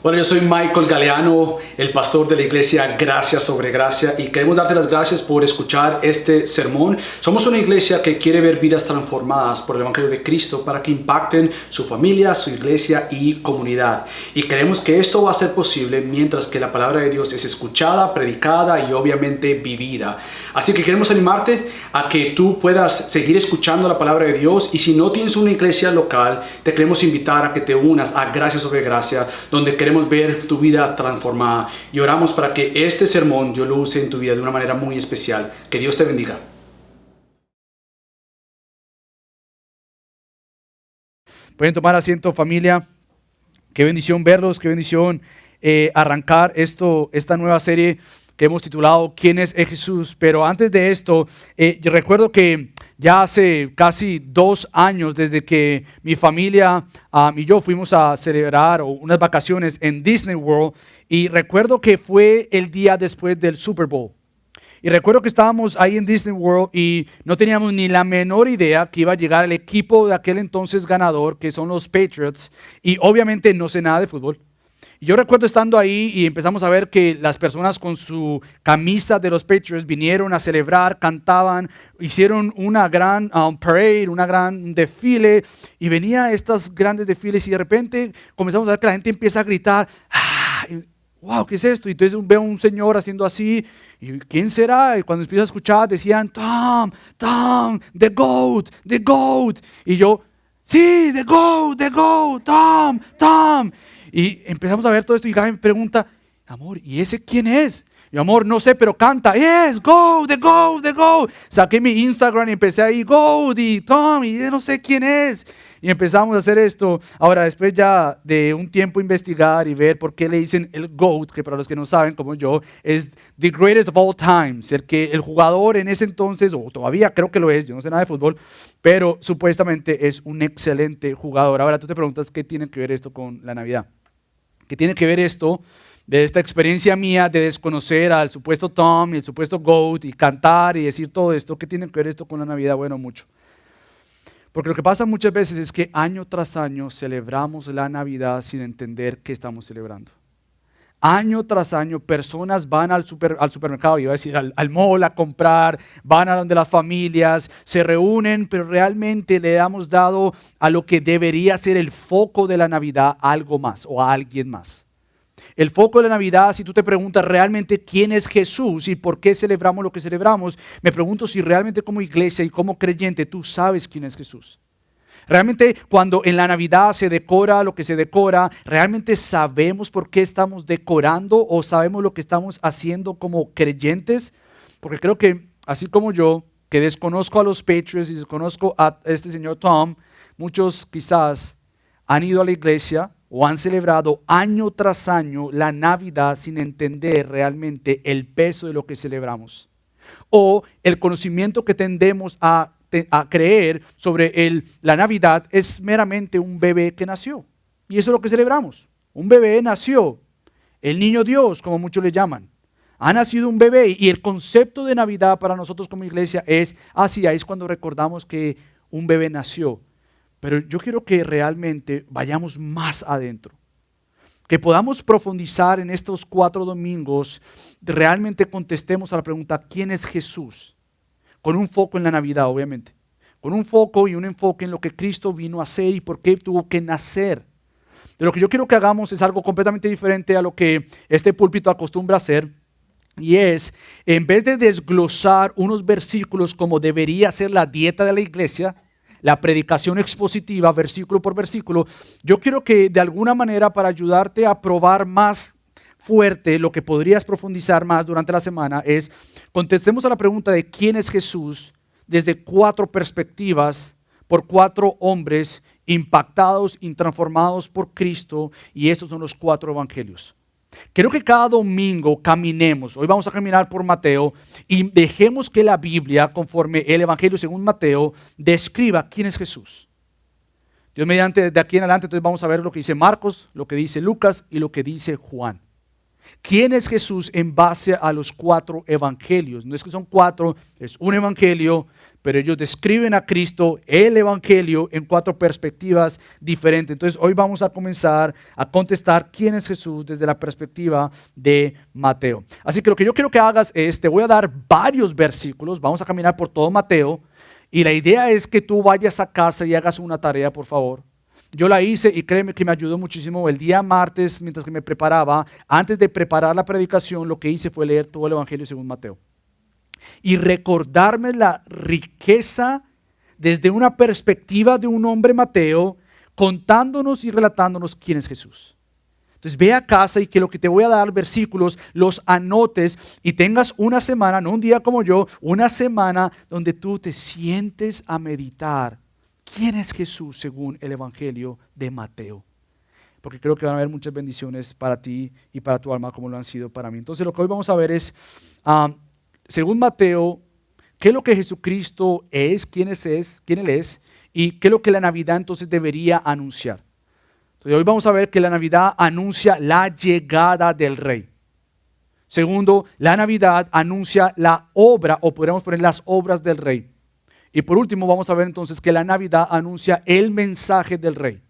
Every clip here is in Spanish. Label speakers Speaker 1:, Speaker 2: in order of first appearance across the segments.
Speaker 1: Bueno, yo soy Michael Galeano, el pastor de la iglesia Gracia sobre Gracia, y queremos darte las gracias por escuchar este sermón. Somos una iglesia que quiere ver vidas transformadas por el Evangelio de Cristo para que impacten su familia, su iglesia y comunidad. Y creemos que esto va a ser posible mientras que la palabra de Dios es escuchada, predicada y obviamente vivida. Así que queremos animarte a que tú puedas seguir escuchando la palabra de Dios, y si no tienes una iglesia local, te queremos invitar a que te unas a Gracia sobre Gracia, donde queremos ver tu vida transformada, y oramos para que este sermón Dios lo use en tu vida de una manera muy especial. Que Dios te bendiga.
Speaker 2: Pueden tomar asiento, familia. Qué bendición verlos, qué bendición arrancar esta nueva serie que hemos titulado ¿Quién es Jesús? Pero antes de esto, yo recuerdo que ya hace casi 2 años desde que mi familia y yo fuimos a celebrar unas vacaciones en Disney World, y recuerdo que fue el día después del Super Bowl. Y recuerdo que estábamos ahí en Disney World y no teníamos ni la menor idea que iba a llegar el equipo de aquel entonces ganador, que son los Patriots, y obviamente no sé nada de fútbol. Y yo recuerdo estando ahí y empezamos a ver que las personas con su camisa de los Patriots vinieron a celebrar, cantaban, hicieron una gran parade, una gran desfile, y venía estos grandes desfiles, y de repente comenzamos a ver que la gente empieza a gritar, wow, ¿qué es esto? Y entonces veo a un señor haciendo así, y ¿quién será? Y cuando empiezo a escuchar decían, Tom, the GOAT. Y yo, sí, the GOAT, Tom. Y empezamos a ver todo esto, y Gaby me pregunta, amor, ¿y ese quién es? Y amor, no sé, pero canta, yes, the GOAT. Saqué mi Instagram y empecé ahí, GOAT y Tom, y no sé quién es. Y empezamos a hacer esto. Ahora, después ya de un tiempo investigar y ver por qué le dicen el GOAT, que para los que no saben, como yo, es the greatest of all times, el jugador en ese entonces, o todavía creo que lo es, yo no sé nada de fútbol, pero supuestamente es un excelente jugador. Ahora tú te preguntas, ¿qué tiene que ver esto con la Navidad? ¿Qué tiene que ver esto de esta experiencia mía de desconocer al supuesto Tom y el supuesto GOAT y cantar y decir todo esto? ¿Qué tiene que ver esto con la Navidad? Bueno, mucho. Porque lo que pasa muchas veces es que año tras año celebramos la Navidad sin entender qué estamos celebrando. Año tras año personas van al supermercado, iba a decir al mall a comprar, van a donde las familias, se reúnen, pero realmente le hemos dado a lo que debería ser el foco de la Navidad algo más o a alguien más. El foco de la Navidad, si tú te preguntas realmente quién es Jesús y por qué celebramos lo que celebramos, me pregunto si realmente como iglesia y como creyente tú sabes quién es Jesús. Realmente cuando en la Navidad se decora lo que se decora, ¿realmente sabemos por qué estamos decorando o sabemos lo que estamos haciendo como creyentes? Porque creo que así como yo, que desconozco a los Patriots y desconozco a este señor Tom, muchos quizás han ido a la iglesia o han celebrado año tras año la Navidad sin entender realmente el peso de lo que celebramos. O el conocimiento que tendemos a creer sobre la Navidad es meramente un bebé que nació. Y eso es lo que celebramos. Un bebé nació. El niño Dios, como muchos le llaman. Ha nacido un bebé, y el concepto de Navidad para nosotros como iglesia es así, es cuando recordamos que un bebé nació. Pero yo quiero que realmente vayamos más adentro. Que podamos profundizar en estos 4 domingos, realmente contestemos a la pregunta, ¿quién es Jesús? Con un foco en la Navidad, obviamente. Con un foco y un enfoque en lo que Cristo vino a hacer y por qué tuvo que nacer. De lo que yo quiero que hagamos es algo completamente diferente a lo que este púlpito acostumbra hacer. Y es, en vez de desglosar unos versículos como debería ser la dieta de la iglesia, la predicación expositiva, versículo por versículo, yo quiero que de alguna manera, para ayudarte a probar más fuerte lo que podrías profundizar más durante la semana, es contestemos a la pregunta de quién es Jesús desde 4 perspectivas por 4 hombres impactados y transformados por Cristo, y estos son los 4 evangelios. Quiero que cada domingo caminemos, hoy vamos a caminar por Mateo, y dejemos que la Biblia, conforme el evangelio según Mateo, describa quién es Jesús. Dios mediante, de aquí en adelante entonces vamos a ver lo que dice Marcos, lo que dice Lucas y lo que dice Juan. ¿Quién es Jesús en base a los 4 evangelios? No es que son 4, es un evangelio, pero ellos describen a Cristo, el Evangelio, en 4 perspectivas diferentes. Entonces hoy vamos a comenzar a contestar quién es Jesús desde la perspectiva de Mateo. Así que lo que yo quiero que hagas es, te voy a dar varios versículos, vamos a caminar por todo Mateo, y la idea es que tú vayas a casa y hagas una tarea, por favor. Yo la hice y créeme que me ayudó muchísimo. El día martes, mientras que me preparaba, antes de preparar la predicación, lo que hice fue leer todo el Evangelio según Mateo. Y recordarme la riqueza desde una perspectiva de un hombre Mateo, contándonos y relatándonos quién es Jesús. Entonces ve a casa y que lo que te voy a dar, versículos, los anotes y tengas una semana, no un día como yo, una semana donde tú te sientes a meditar quién es Jesús según el Evangelio de Mateo. Porque creo que van a haber muchas bendiciones para ti y para tu alma como lo han sido para mí. Entonces lo que hoy vamos a ver es, según Mateo, qué es lo que Jesucristo es, quién Él es y qué es lo que la Navidad entonces debería anunciar. Entonces hoy vamos a ver que la Navidad anuncia la llegada del Rey. Segundo, la Navidad anuncia la obra, o podríamos poner las obras del Rey. Y por último vamos a ver entonces que la Navidad anuncia el mensaje del Rey.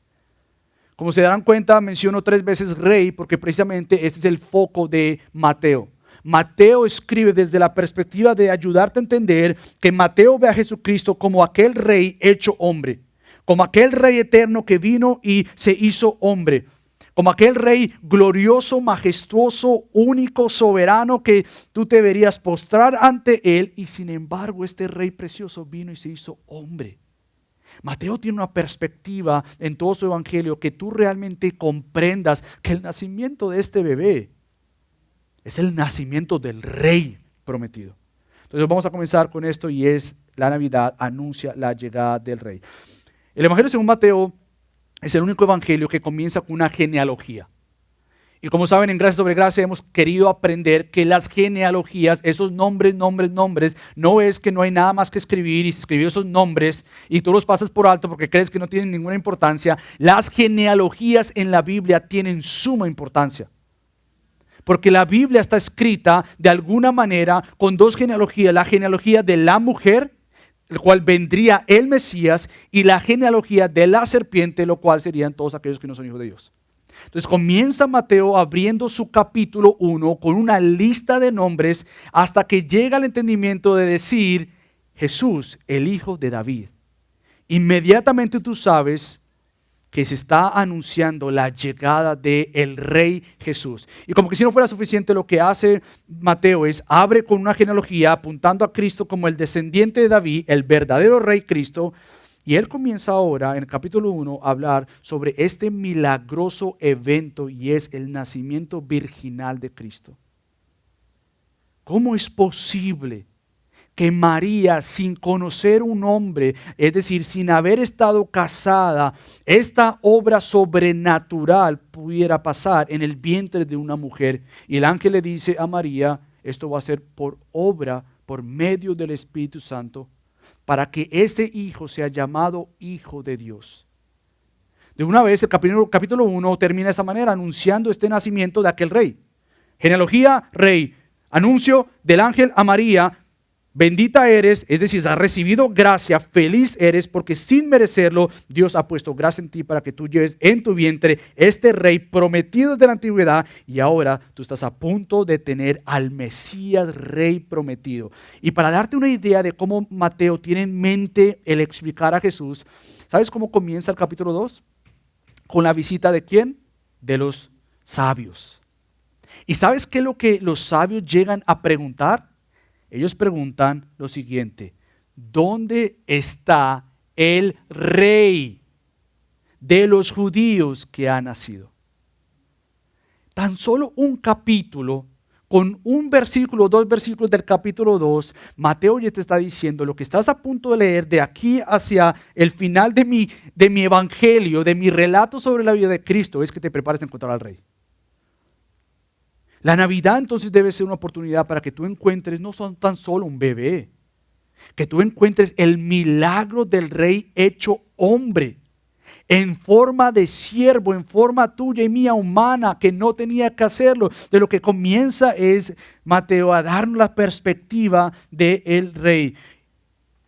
Speaker 2: Como se darán cuenta, menciono 3 veces Rey porque precisamente este es el foco de Mateo. Mateo escribe desde la perspectiva de ayudarte a entender que Mateo ve a Jesucristo como aquel Rey hecho hombre, como aquel Rey eterno que vino y se hizo hombre, como aquel Rey glorioso, majestuoso, único, soberano que tú te deberías postrar ante Él y sin embargo este Rey precioso vino y se hizo hombre. Mateo tiene una perspectiva en todo su evangelio que tú realmente comprendas que el nacimiento de este bebé es el nacimiento del Rey prometido. Entonces vamos a comenzar con esto y es la Navidad anuncia la llegada del Rey. El Evangelio según Mateo es el único evangelio que comienza con una genealogía. Y como saben, en Gracia sobre Gracia hemos querido aprender que las genealogías, esos nombres, no es que no hay nada más que escribir y escribir esos nombres y tú los pasas por alto porque crees que no tienen ninguna importancia. Las genealogías en la Biblia tienen suma importancia. Porque la Biblia está escrita de alguna manera con 2 genealogías. La genealogía de la mujer, el cual vendría el Mesías, y la genealogía de la serpiente, lo cual serían todos aquellos que no son hijos de Dios. Entonces comienza Mateo abriendo su capítulo 1 con una lista de nombres hasta que llega al entendimiento de decir Jesús, el hijo de David. Inmediatamente tú sabes que se está anunciando la llegada del Rey Jesús. Y como que si no fuera suficiente, lo que hace Mateo es abre con una genealogía apuntando a Cristo como el descendiente de David, el verdadero Rey Cristo. Y él comienza ahora en el capítulo 1 a hablar sobre este milagroso evento y es el nacimiento virginal de Cristo. ¿Cómo es posible que María, sin conocer un hombre, es decir, sin haber estado casada, esta obra sobrenatural pudiera pasar en el vientre de una mujer? Y el ángel le dice a María, esto va a ser por obra, por medio del Espíritu Santo, para que ese hijo sea llamado Hijo de Dios. De una vez el capítulo 1 termina de esta manera, anunciando este nacimiento de aquel rey. Genealogía, rey. Anuncio del ángel a María, bendita eres, es decir, has recibido gracia, feliz eres, porque sin merecerlo Dios ha puesto gracia en ti para que tú lleves en tu vientre este rey prometido desde la antigüedad y ahora tú estás a punto de tener al Mesías rey prometido. Y para darte una idea de cómo Mateo tiene en mente el explicar a Jesús, ¿sabes cómo comienza el capítulo 2? Con la visita ¿de quién? De los sabios. ¿Y sabes qué es lo que los sabios llegan a preguntar? Ellos preguntan lo siguiente: ¿dónde está el rey de los judíos que ha nacido? Tan solo un capítulo, con un versículo, 2 versículos del capítulo 2, Mateo ya te está diciendo lo que estás a punto de leer de aquí hacia el final de mi evangelio, de mi relato sobre la vida de Cristo, es que te prepares a encontrar al rey. La Navidad entonces debe ser una oportunidad para que tú encuentres no tan solo un bebé, que tú encuentres el milagro del Rey hecho hombre, en forma de siervo, en forma tuya y mía humana, que no tenía que hacerlo. De lo que comienza es Mateo a darnos la perspectiva del Rey.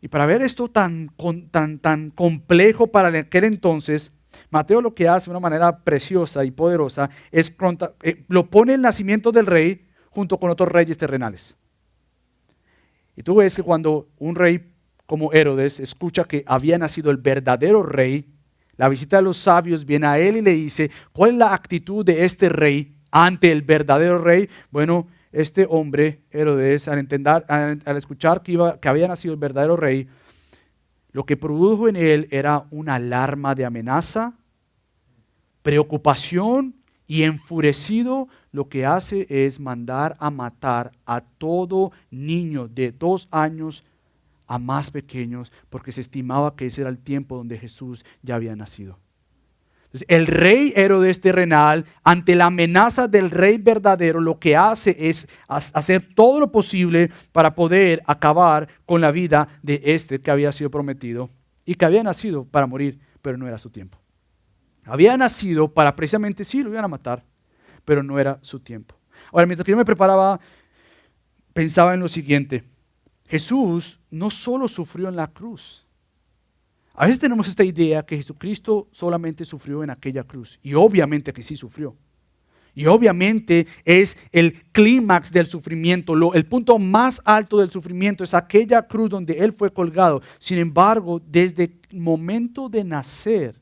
Speaker 2: Y para ver esto tan complejo para aquel entonces, Mateo lo que hace de una manera preciosa y poderosa es lo pone el nacimiento del rey junto con otros reyes terrenales. Y tú ves que cuando un rey como Herodes escucha que había nacido el verdadero rey, la visita de los sabios viene a él y le dice, ¿cuál es la actitud de este rey ante el verdadero rey? Bueno, este hombre, Herodes, al escuchar que había nacido el verdadero rey, lo que produjo en él era una alarma de amenaza, preocupación y enfurecido, lo que hace es mandar a matar a todo niño de 2 años a más pequeños, porque se estimaba que ese era el tiempo donde Jesús ya había nacido. Entonces, el rey Herodes terrenal, ante la amenaza del rey verdadero, lo que hace es hacer todo lo posible para poder acabar con la vida de este que había sido prometido y que había nacido para morir, pero no era su tiempo. Había nacido para precisamente, sí, lo iban a matar, pero no era su tiempo. Ahora, mientras que yo me preparaba, pensaba en lo siguiente. Jesús no solo sufrió en la cruz. A veces tenemos esta idea que Jesucristo solamente sufrió en aquella cruz. Y obviamente que sí sufrió. Y obviamente es el clímax del sufrimiento. El punto más alto del sufrimiento es aquella cruz donde Él fue colgado. Sin embargo, desde el momento de nacer,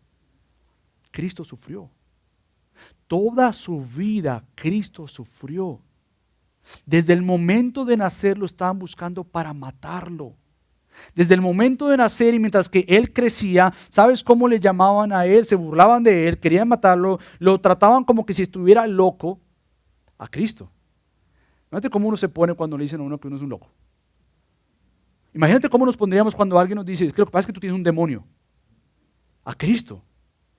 Speaker 2: Cristo sufrió. Toda su vida Cristo sufrió. Desde el momento de nacer lo estaban buscando para matarlo. Desde el momento de nacer y mientras que él crecía, ¿sabes cómo le llamaban a él? Se burlaban de él, querían matarlo, lo trataban como que si estuviera loco a Cristo. Imagínate cómo uno se pone cuando le dicen a uno que uno es un loco. Imagínate cómo nos pondríamos cuando alguien nos dice, lo que pasa es que tú tienes un demonio. A Cristo,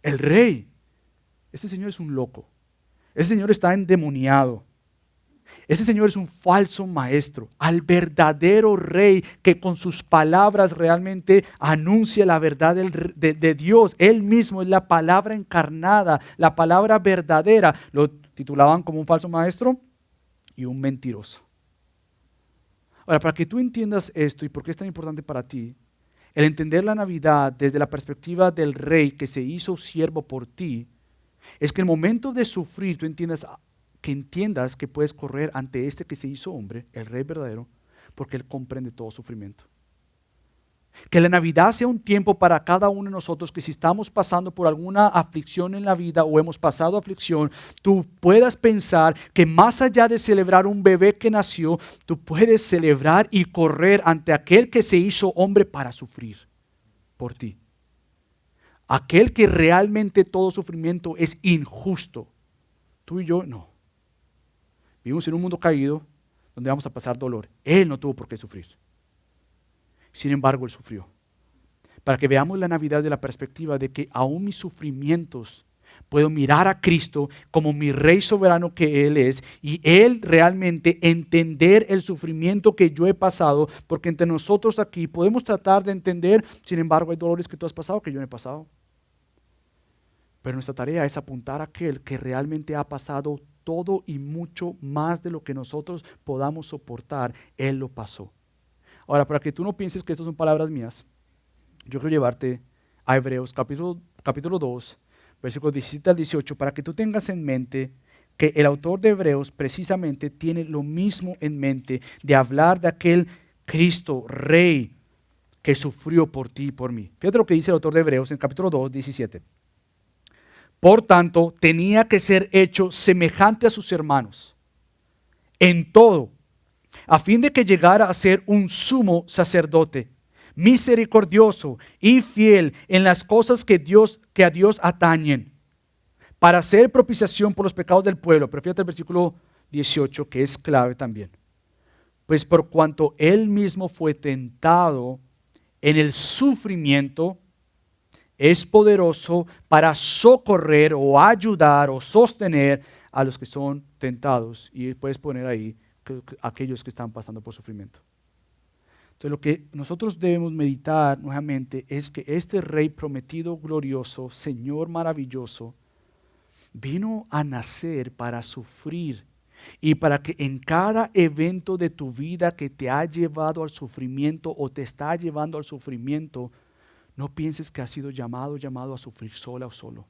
Speaker 2: el Rey. Este Señor es un loco. Este Señor está endemoniado. Ese Señor es un falso maestro, al verdadero Rey que con sus palabras realmente anuncia la verdad de Dios. Él mismo es la palabra encarnada, la palabra verdadera. Lo titulaban como un falso maestro y un mentiroso. Ahora, para que tú entiendas esto y por qué es tan importante para ti, el entender la Navidad desde la perspectiva del Rey que se hizo siervo por ti, es que en el momento de sufrir tú entiendas que puedes correr ante este que se hizo hombre, el Rey verdadero, porque Él comprende todo sufrimiento. Que la Navidad sea un tiempo para cada uno de nosotros que si estamos pasando por alguna aflicción en la vida o hemos pasado aflicción, tú puedas pensar que más allá de celebrar un bebé que nació, tú puedes celebrar y correr ante aquel que se hizo hombre para sufrir por ti. Aquel que realmente todo sufrimiento es injusto. Tú y yo no. Vivimos en un mundo caído donde vamos a pasar dolor. Él no tuvo por qué sufrir. Sin embargo, Él sufrió. Para que veamos la Navidad de la perspectiva de que aún mis sufrimientos puedo mirar a Cristo como mi Rey soberano que Él es y Él realmente entender el sufrimiento que yo he pasado, porque entre nosotros aquí podemos tratar de entender, sin embargo hay dolores que tú has pasado que yo no he pasado. Pero nuestra tarea es apuntar a aquel que realmente ha pasado todo y mucho más de lo que nosotros podamos soportar. Él lo pasó. Ahora, para que tú no pienses que estas son palabras mías, yo quiero llevarte a Hebreos capítulo 2, versículos 17 al 18, para que tú tengas en mente que el autor de Hebreos precisamente tiene lo mismo en mente de hablar de aquel Cristo, Rey, que sufrió por ti y por mí. Fíjate lo que dice el autor de Hebreos en capítulo 2, 17. Por tanto, tenía que ser hecho semejante a sus hermanos en todo, a fin de que llegara a ser un sumo sacerdote, misericordioso y fiel en las cosas que a Dios atañen, para hacer propiciación por los pecados del pueblo. Pero fíjate el versículo 18, que es clave también. Pues por cuanto Él mismo fue tentado en el sufrimiento, es poderoso para socorrer o ayudar o sostener a los que son tentados. Y puedes poner ahí aquellos que están pasando por sufrimiento. Entonces lo que nosotros debemos meditar nuevamente es que este Rey prometido glorioso, Señor maravilloso, vino a nacer para sufrir, Y para que en cada evento de tu vida que te ha llevado al sufrimiento o te está llevando al sufrimiento, no pienses que has sido llamado a sufrir sola o solo.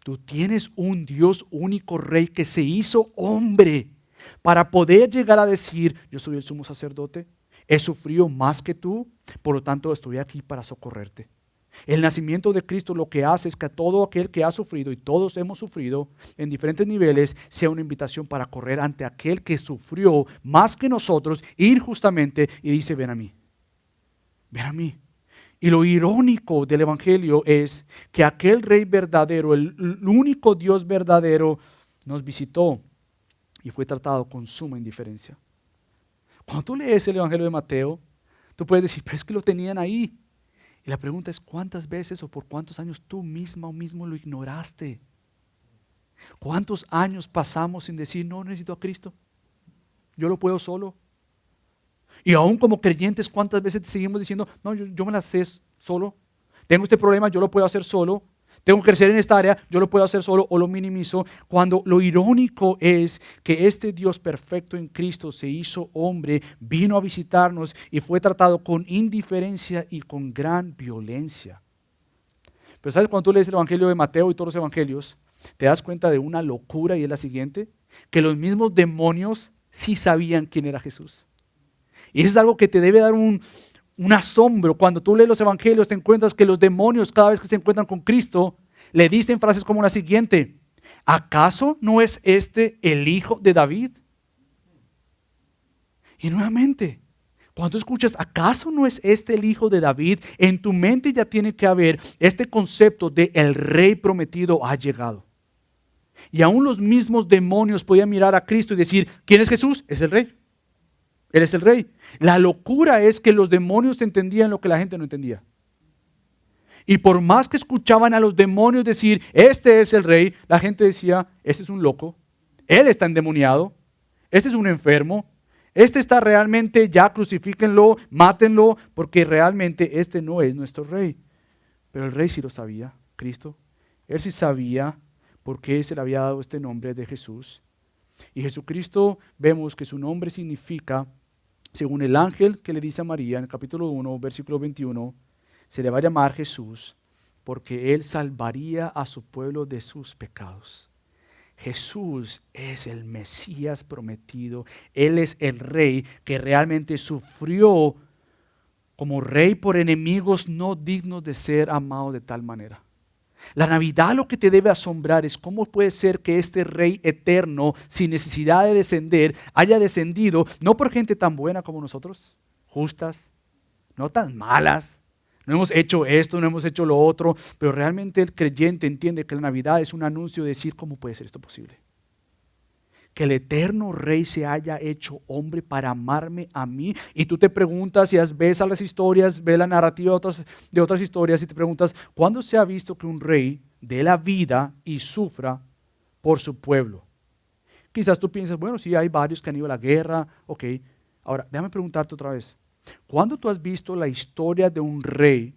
Speaker 2: Tú tienes un Dios único Rey que se hizo hombre para poder llegar a decir, yo soy el sumo sacerdote, he sufrido más que tú, por lo tanto estoy aquí para socorrerte. El nacimiento de Cristo lo que hace es que a todo aquel que ha sufrido, y todos hemos sufrido en diferentes niveles, sea una invitación para correr ante aquel que sufrió más que nosotros injustamente y dice, ven a mí, ven a mí. Y lo irónico del Evangelio es que aquel Rey verdadero, el único Dios verdadero, nos visitó y fue tratado con suma indiferencia. Cuando tú lees el Evangelio de Mateo, tú puedes decir, pero es que lo tenían ahí. Y la pregunta es, ¿cuántas veces o por cuántos años tú misma o mismo lo ignoraste? ¿Cuántos años pasamos sin decir, no necesito a Cristo? Yo lo puedo solo. Y aún como creyentes, ¿cuántas veces seguimos diciendo, no, yo me las sé solo? Tengo este problema, yo lo puedo hacer solo. Tengo que crecer en esta área, yo lo puedo hacer solo o lo minimizo. Cuando lo irónico es que este Dios perfecto en Cristo se hizo hombre, vino a visitarnos y fue tratado con indiferencia y con gran violencia. Pero ¿sabes? Cuando tú lees el Evangelio de Mateo y todos los evangelios, te das cuenta de una locura y es la siguiente, que los mismos demonios sí sabían quién era Jesús. Y eso es algo que te debe dar un asombro. Cuando tú lees los evangelios te encuentras que los demonios cada vez que se encuentran con Cristo le dicen frases como la siguiente: ¿acaso no es este el hijo de David? Y nuevamente, cuando tú escuchas ¿acaso no es este el hijo de David? En tu mente ya tiene que haber este concepto de el rey prometido ha llegado. Y aún los mismos demonios podían mirar a Cristo y decir, ¿quién es Jesús? Es el rey. Él es el rey. La locura es que los demonios entendían lo que la gente no entendía. Y por más que escuchaban a los demonios decir, este es el rey, la gente decía, este es un loco, él está endemoniado, este es un enfermo, este está realmente, ya crucifíquenlo, mátenlo, porque realmente este no es nuestro rey. Pero el rey sí lo sabía, Cristo. Él sí sabía por qué se le había dado este nombre de Jesús. Y Jesucristo, vemos que su nombre significa, según el ángel que le dice a María en el capítulo 1, versículo 21, se le va a llamar Jesús porque Él salvaría a su pueblo de sus pecados. Jesús es el Mesías prometido. Él es el Rey que realmente sufrió como Rey por enemigos no dignos de ser amados de tal manera. La Navidad lo que te debe asombrar es cómo puede ser que este Rey eterno, sin necesidad de descender, haya descendido, no por gente tan buena como nosotros, justas, no tan malas, no hemos hecho esto, no hemos hecho lo otro, pero realmente el creyente entiende que la Navidad es un anuncio de decir, ¿cómo puede ser esto posible? Que el eterno Rey se haya hecho hombre para amarme a mí. Y tú te preguntas, y ves a las historias, ves la narrativa de otras historias y te preguntas, ¿cuándo se ha visto que un rey dé la vida y sufra por su pueblo? Quizás tú piensas, bueno, sí, hay varios que han ido a la guerra, ok. Ahora, déjame preguntarte otra vez. ¿Cuándo tú has visto la historia de un rey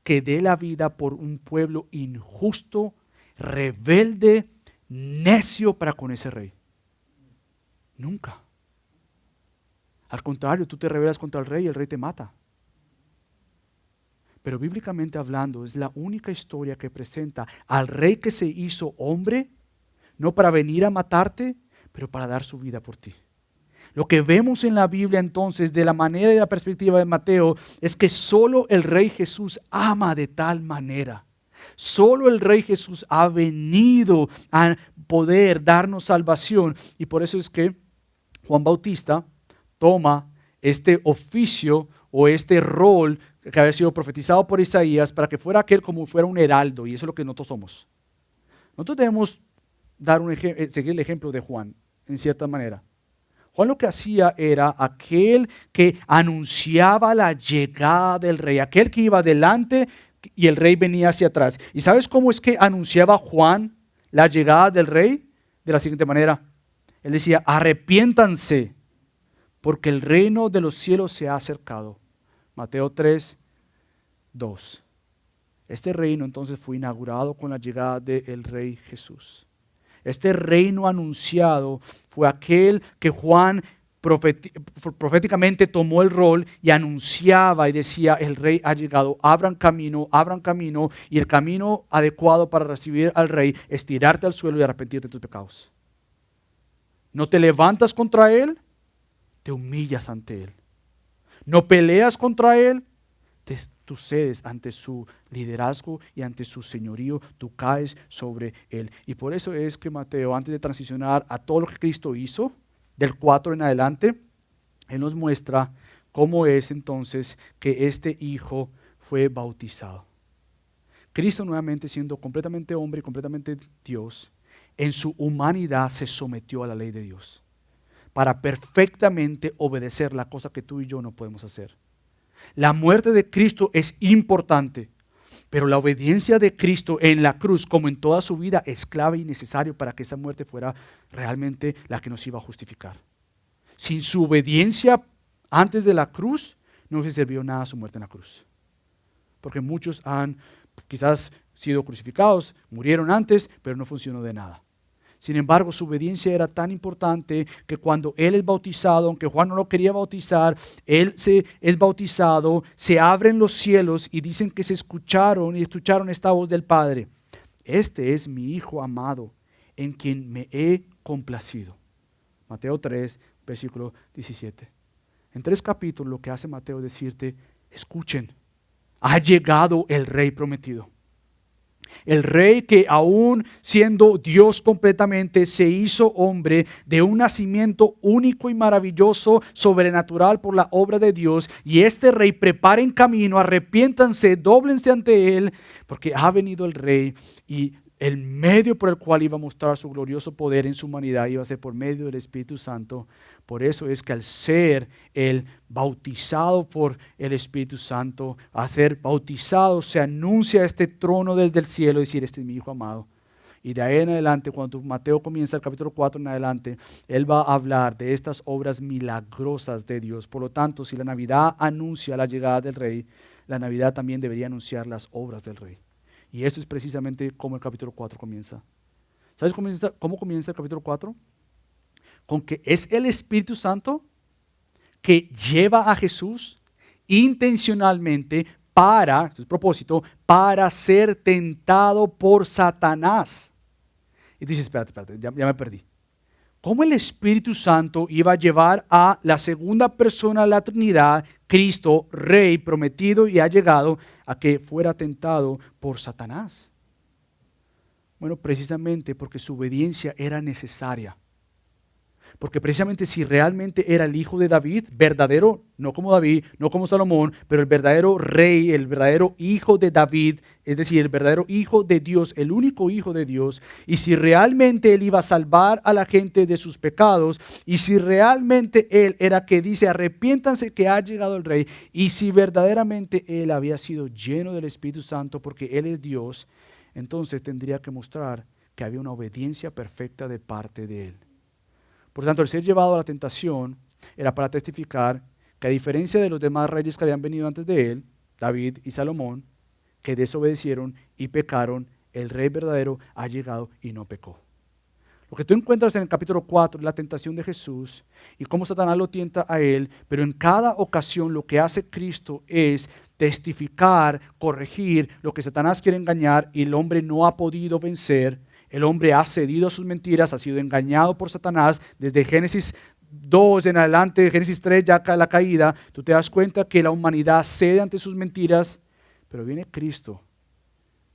Speaker 2: que dé la vida por un pueblo injusto, rebelde, necio para con ese rey? Nunca. Al contrario, tú te rebelas contra el rey te mata. Pero bíblicamente hablando, es la única historia que presenta al rey que se hizo hombre, no para venir a matarte, pero para dar su vida por ti. Lo que vemos en la Biblia entonces, de la manera y de la perspectiva de Mateo, es que solo el Rey Jesús ama de tal manera. Solo el Rey Jesús ha venido a poder darnos salvación. Y por eso es que Juan Bautista toma este oficio o este rol que había sido profetizado por Isaías para que fuera aquel como fuera un heraldo. Y eso es lo que nosotros somos. Nosotros debemos seguir el ejemplo de Juan, en cierta manera. Juan lo que hacía era aquel que anunciaba la llegada del rey, aquel que iba adelante y el rey venía hacia atrás. ¿Y sabes cómo es que anunciaba Juan la llegada del rey? De la siguiente manera. Él decía, arrepiéntanse, porque el reino de los cielos se ha acercado. Mateo 3, 2. Este reino entonces fue inaugurado con la llegada del rey Jesús. Este reino anunciado fue aquel que Juan proféticamente tomó el rol y anunciaba y decía, el rey ha llegado, abran camino, y el camino adecuado para recibir al rey es tirarte al suelo y arrepentirte de tus pecados. No te levantas contra él, te humillas ante él. No peleas contra él, tú cedes ante su liderazgo y ante su señorío, tú caes sobre él. Y por eso es que Mateo, antes de transicionar a todo lo que Cristo hizo, del 4 en adelante, él nos muestra cómo es entonces que este hijo fue bautizado. Cristo, nuevamente siendo completamente hombre y completamente Dios, en su humanidad se sometió a la ley de Dios para perfectamente obedecer la cosa que tú y yo no podemos hacer. La muerte de Cristo es importante, pero la obediencia de Cristo en la cruz, como en toda su vida, es clave y necesario para que esa muerte fuera realmente la que nos iba a justificar. Sin su obediencia antes de la cruz, no hubiese servido nada su muerte en la cruz. Porque muchos han quizás sido crucificados, murieron antes, pero no funcionó de nada. Sin embargo, su obediencia era tan importante que cuando él es bautizado, aunque Juan no lo quería bautizar, él es bautizado, se abren los cielos y dicen que escucharon esta voz del Padre. Este es mi Hijo amado, en quien me he complacido. Mateo 3, versículo 17. En 3 capítulos lo que hace Mateo es decirte, escuchen, ha llegado el Rey prometido. El Rey que aún siendo Dios completamente se hizo hombre de un nacimiento único y maravilloso, sobrenatural por la obra de Dios. Y este Rey preparen camino, arrepiéntanse, dóblense ante Él, porque ha venido el Rey y el medio por el cual iba a mostrar su glorioso poder en su humanidad iba a ser por medio del Espíritu Santo. Por eso es que al ser el bautizado por el Espíritu Santo, a ser bautizado se anuncia este trono desde el cielo, decir, este es mi Hijo amado. Y de ahí en adelante, cuando Mateo comienza el capítulo 4 en adelante, él va a hablar de estas obras milagrosas de Dios. Por lo tanto, si la Navidad anuncia la llegada del Rey, la Navidad también debería anunciar las obras del Rey. Y eso es precisamente como el capítulo 4 comienza. ¿Sabes cómo comienza el capítulo 4? Con que es el Espíritu Santo que lleva a Jesús intencionalmente para, su propósito, para ser tentado por Satanás. Y tú dices, espérate, ya me perdí. ¿Cómo el Espíritu Santo iba a llevar a la segunda persona de la Trinidad, Cristo, Rey prometido y ha llegado a que fuera tentado por Satanás? Bueno, precisamente porque su obediencia era necesaria. Porque precisamente si realmente era el hijo de David, verdadero, no como David, no como Salomón, pero el verdadero rey, el verdadero hijo de David, es decir, el verdadero hijo de Dios, el único hijo de Dios, y si realmente él iba a salvar a la gente de sus pecados, y si realmente él era que dice, arrepiéntanse que ha llegado el rey, y si verdaderamente él había sido lleno del Espíritu Santo porque él es Dios, entonces tendría que mostrar que había una obediencia perfecta de parte de él. Por tanto, el ser llevado a la tentación era para testificar que a diferencia de los demás reyes que habían venido antes de él, David y Salomón, que desobedecieron y pecaron, el rey verdadero ha llegado y no pecó. Lo que tú encuentras en el capítulo 4 es la tentación de Jesús y cómo Satanás lo tienta a él, pero en cada ocasión lo que hace Cristo es testificar, corregir lo que Satanás quiere engañar y el hombre no ha podido vencer. El hombre ha cedido a sus mentiras, ha sido engañado por Satanás desde Génesis 2 en adelante, Génesis 3 ya la caída. Tú te das cuenta que la humanidad cede ante sus mentiras, pero viene Cristo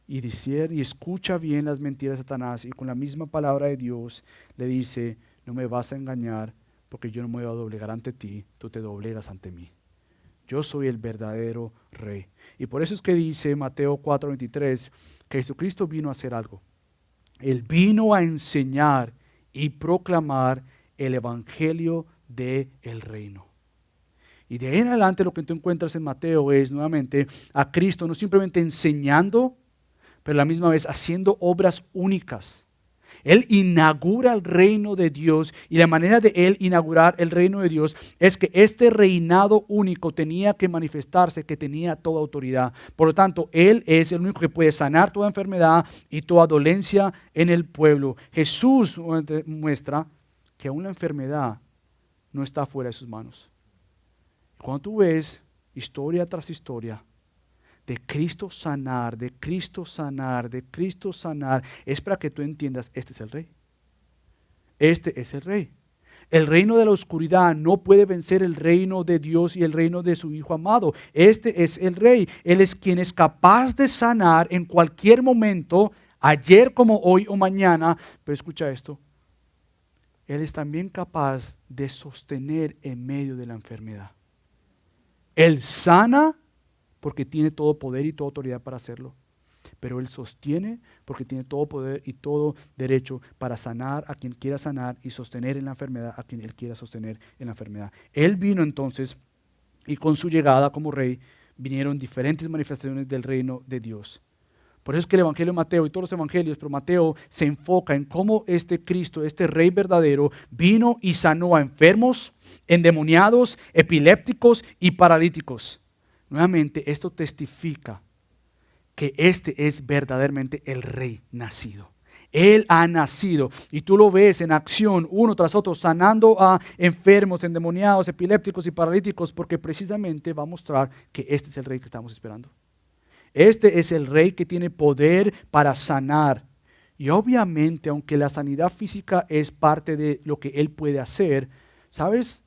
Speaker 2: y dice y escucha bien las mentiras de Satanás y con la misma palabra de Dios le dice, no me vas a engañar porque yo no me voy a doblegar ante ti, tú te doblegas ante mí. Yo soy el verdadero rey. Y por eso es que dice Mateo 4:23 que Jesucristo vino a hacer algo. Él vino a enseñar y proclamar el evangelio del reino. Y de ahí en adelante lo que tú encuentras en Mateo es nuevamente a Cristo no simplemente enseñando, pero a la misma vez haciendo obras únicas. Él inaugura el reino de Dios y la manera de Él inaugurar el reino de Dios es que este reinado único tenía que manifestarse, que tenía toda autoridad. Por lo tanto, Él es el único que puede sanar toda enfermedad y toda dolencia en el pueblo. Jesús muestra que aún la enfermedad no está fuera de sus manos. Cuando tú ves historia tras historia de Cristo sanar, de Cristo sanar, de Cristo sanar, es para que tú entiendas, este es el Rey. Este es el Rey. El reino de la oscuridad no puede vencer el reino de Dios y el reino de su Hijo amado. Este es el Rey. Él es quien es capaz de sanar en cualquier momento, ayer como hoy o mañana. Pero escucha esto. Él es también capaz de sostener en medio de la enfermedad. Él sana porque tiene todo poder y toda autoridad para hacerlo. Pero Él sostiene porque tiene todo poder y todo derecho para sanar a quien quiera sanar y sostener en la enfermedad a quien Él quiera sostener en la enfermedad. Él vino entonces y con su llegada como Rey vinieron diferentes manifestaciones del reino de Dios. Por eso es que el Evangelio de Mateo y todos los evangelios, pero Mateo se enfoca en cómo este Cristo, este Rey verdadero, vino y sanó a enfermos, endemoniados, epilépticos y paralíticos. Nuevamente, esto testifica que este es verdaderamente el Rey nacido. Él ha nacido y tú lo ves en acción uno tras otro, sanando a enfermos, endemoniados, epilépticos y paralíticos, porque precisamente va a mostrar que este es el Rey que estamos esperando. Este es el Rey que tiene poder para sanar. Y obviamente, aunque la sanidad física es parte de lo que Él puede hacer, ¿sabes?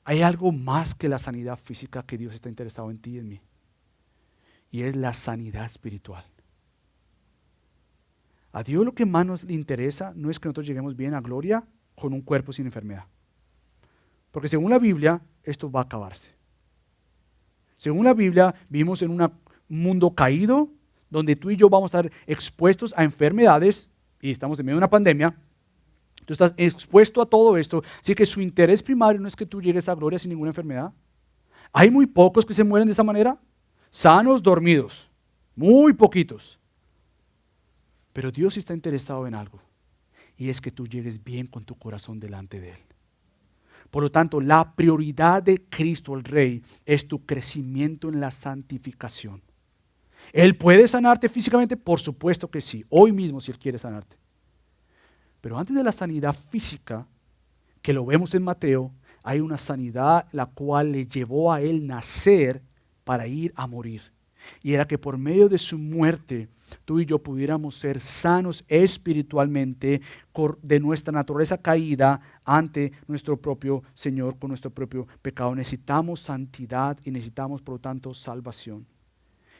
Speaker 2: Hay algo más que la sanidad física que Dios está interesado en ti y en mí. Y es la sanidad espiritual. A Dios lo que más nos interesa no es que nosotros lleguemos bien a gloria con un cuerpo sin enfermedad. Porque según la Biblia, esto va a acabarse. Según la Biblia, vivimos en un mundo caído, donde tú y yo vamos a estar expuestos a enfermedades, y estamos en medio de una pandemia. Tú estás expuesto a todo esto, así que su interés primario no es que tú llegues a gloria sin ninguna enfermedad. Hay muy pocos que se mueren de esa manera, sanos, dormidos, muy poquitos. Pero Dios está interesado en algo, y es que tú llegues bien con tu corazón delante de Él. Por lo tanto, la prioridad de Cristo el Rey es tu crecimiento en la santificación. ¿Él puede sanarte físicamente? Por supuesto que sí, hoy mismo si Él quiere sanarte. Pero antes de la sanidad física, que lo vemos en Mateo, hay una sanidad la cual le llevó a Él nacer para ir a morir. Y era que por medio de su muerte, tú y yo pudiéramos ser sanos espiritualmente de nuestra naturaleza caída ante nuestro propio Señor con nuestro propio pecado. Necesitamos santidad y necesitamos por lo tanto salvación.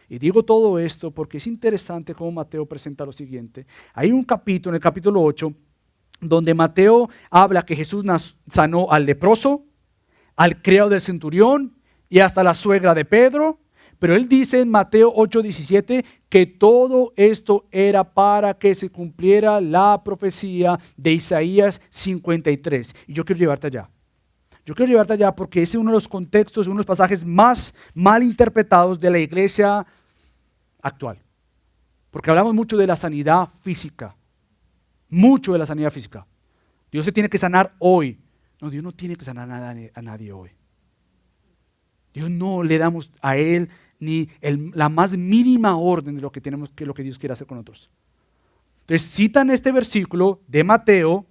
Speaker 2: Y digo todo esto porque es interesante cómo Mateo presenta lo siguiente. Hay un capítulo, en el capítulo 8, donde Mateo habla que Jesús sanó al leproso, al criado del centurión y hasta la suegra de Pedro. Pero él dice en Mateo 8:17 que todo esto era para que se cumpliera la profecía de Isaías 53. Y yo quiero llevarte allá. Yo quiero llevarte allá porque ese es uno de los contextos, uno de los pasajes más mal interpretados de la iglesia actual. Porque hablamos mucho de la sanidad física. Mucho de la sanidad física. Dios se tiene que sanar hoy. No, Dios no tiene que sanar a nadie hoy. Dios no le damos a Él ni la más mínima orden de lo que tenemos, que lo que Dios quiere hacer con nosotros. Entonces citan este versículo de Mateo,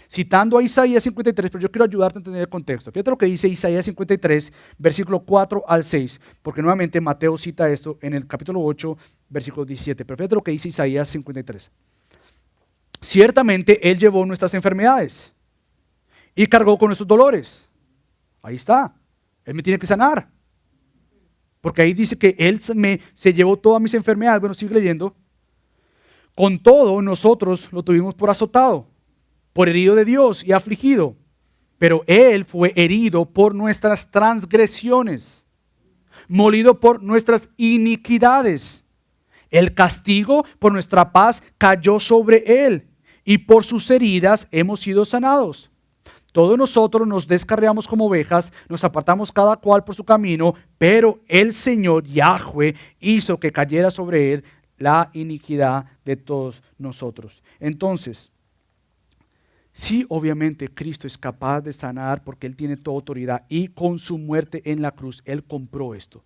Speaker 2: citando a Isaías 53, pero yo quiero ayudarte a entender el contexto. Fíjate lo que dice Isaías 53, versículo 4 al 6, porque nuevamente Mateo cita esto en el capítulo 8, versículo 17, pero fíjate lo que dice Isaías 53. Ciertamente Él llevó nuestras enfermedades y cargó con nuestros dolores. Ahí está, Él me tiene que sanar. Porque ahí dice que Él se llevó todas mis enfermedades. Bueno, sigue leyendo. Con todo, nosotros lo tuvimos por azotado, por herido de Dios y afligido. Pero Él fue herido por nuestras transgresiones, molido por nuestras iniquidades. El castigo por nuestra paz cayó sobre Él, y por sus heridas hemos sido sanados. Todos nosotros nos descarriamos como ovejas, nos apartamos cada cual por su camino, pero el Señor Yahweh hizo que cayera sobre Él la iniquidad de todos nosotros. Entonces, Sí, obviamente Cristo es capaz de sanar porque Él tiene toda autoridad y con su muerte en la cruz, Él compró esto.